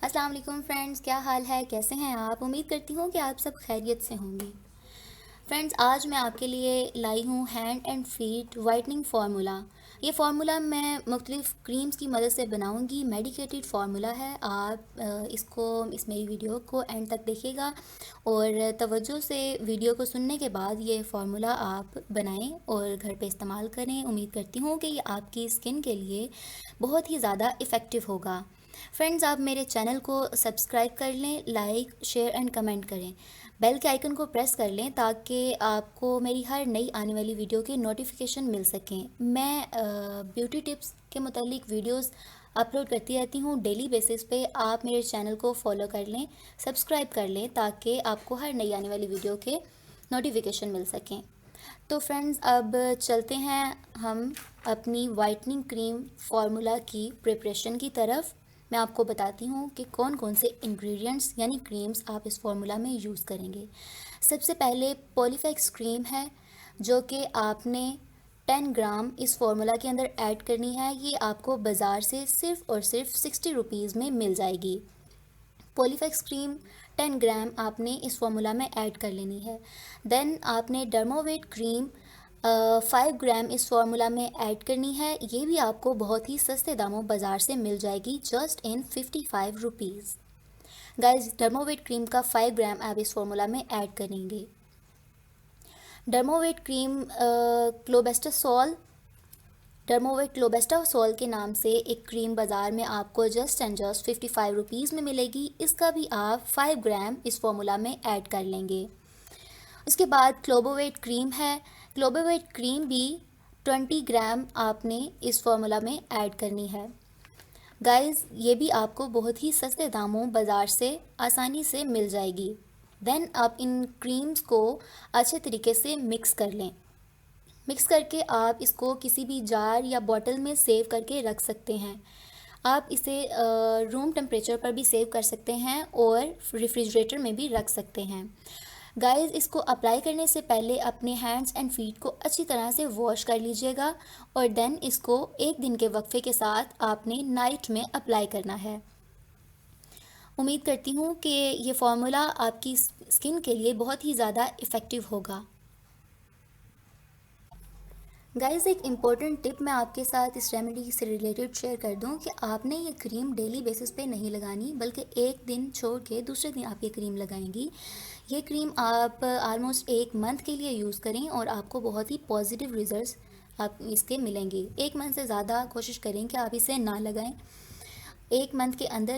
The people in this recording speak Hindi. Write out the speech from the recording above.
अस्सलाम वालेकुम फ्रेंड्स, क्या हाल है? कैसे हैं आप? उम्मीद करती हूँ कि आप सब खैरियत से होंगे। फ्रेंड्स, आज मैं आपके लिए लाई हूँ hand and feet whitening formula. ये फार्मूला मैं मुख्तलिफ़ क्रीम्स की मदद से बनाऊँगी। मेडिकेटेड फार्मूला है। आप इस मेरी वीडियो को एंड तक देखिएगा और तवज्जो से वीडियो को सुनने के बाद ये फार्मूला आप बनाएं और घर पे इस्तेमाल करें। उम्मीद करती हूँ कि ये आपकी स्किन के लिए बहुत ही ज़्यादा इफ़ेक्टिव होगा। फ्रेंड्स, आप मेरे चैनल को सब्सक्राइब कर लें, लाइक शेयर एंड कमेंट करें। बेल के आइकन को प्रेस कर लें ताकि आपको मेरी हर नई आने वाली वीडियो के नोटिफिकेशन मिल सकें। मैं ब्यूटी टिप्स के मुतालिक वीडियोस अपलोड करती रहती हूँ डेली बेसिस पे। आप मेरे चैनल को फॉलो कर लें, सब्सक्राइब कर लें ताकि आपको हर नई आने वाली वीडियो के नोटिफिकेशन मिल सकें। तो फ्रेंड्स, अब चलते हैं हम अपनी वाइटनिंग क्रीम फार्मूला की प्रिपरेशन की तरफ। मैं आपको बताती हूँ कि कौन कौन से इंग्रेडिएंट्स यानी क्रीम्स आप इस फार्मूला में यूज़ करेंगे। सबसे पहले पॉलीफेक्स क्रीम है जो कि आपने 10 ग्राम इस फार्मूला के अंदर ऐड करनी है। ये आपको बाज़ार से सिर्फ़ और सिर्फ 60 रुपीज़ में मिल जाएगी। पॉलीफेक्स क्रीम 10 ग्राम आपने इस फार्मूला में ऐड कर लेनी है। देन आपने डर्मोवेट क्रीम 5 ग्राम इस फार्मूला में ऐड करनी है। ये भी आपको बहुत ही सस्ते दामों बाज़ार से मिल जाएगी, just in 55 rupees. Guys, Dermovate cream का 5 ग्राम आप इस फार्मूला में ऐड करेंगे। डर्मोवेट क्रीम क्लोबेस्टासोल के नाम से एक क्रीम बाज़ार में आपको जस्ट एंड जस्ट 55 रुपीज़ में मिलेगी। इसका भी आप 5 ग्राम इस फार्मूला में ऐड कर लेंगे। उसके बाद क्लोबोवेट क्रीम है। क्लोबोवेट क्रीम भी 20 ग्राम आपने इस फार्मूला में ऐड करनी है। गाइस, ये भी आपको बहुत ही सस्ते दामों बाज़ार से आसानी से मिल जाएगी। देन आप इन क्रीम्स को अच्छे तरीके से मिक्स कर लें। मिक्स करके आप इसको किसी भी जार या बॉटल में सेव करके रख सकते हैं। आप इसे रूम टेम्परेचर पर भी सेव कर सकते हैं और रेफ्रिजरेटर में भी रख सकते हैं। गाइस, इसको अप्लाई करने से पहले अपने हैंड्स एंड फीट को अच्छी तरह से वॉश कर लीजिएगा और देन इसको एक दिन के वक्फे के साथ आपने नाइट में अप्लाई करना है। उम्मीद करती हूँ कि ये फार्मूला आपकी स्किन के लिए बहुत ही ज़्यादा इफ़ेक्टिव होगा। गाइस, एक इम्पॉर्टेंट टिप मैं आपके साथ इस रेमेडी से रिलेटेड शेयर कर दूं कि आपने ये क्रीम डेली बेसिस पे नहीं लगानी, बल्कि एक दिन छोड़ के दूसरे दिन आप ये क्रीम लगाएंगी। ये क्रीम आप ऑलमोस्ट एक मंथ के लिए यूज़ करें और आपको बहुत ही पॉजिटिव रिजल्ट्स आप इसके मिलेंगे। एक मंथ से ज़्यादा कोशिश करें कि आप इसे ना लगाएं। एक मंथ के अंदर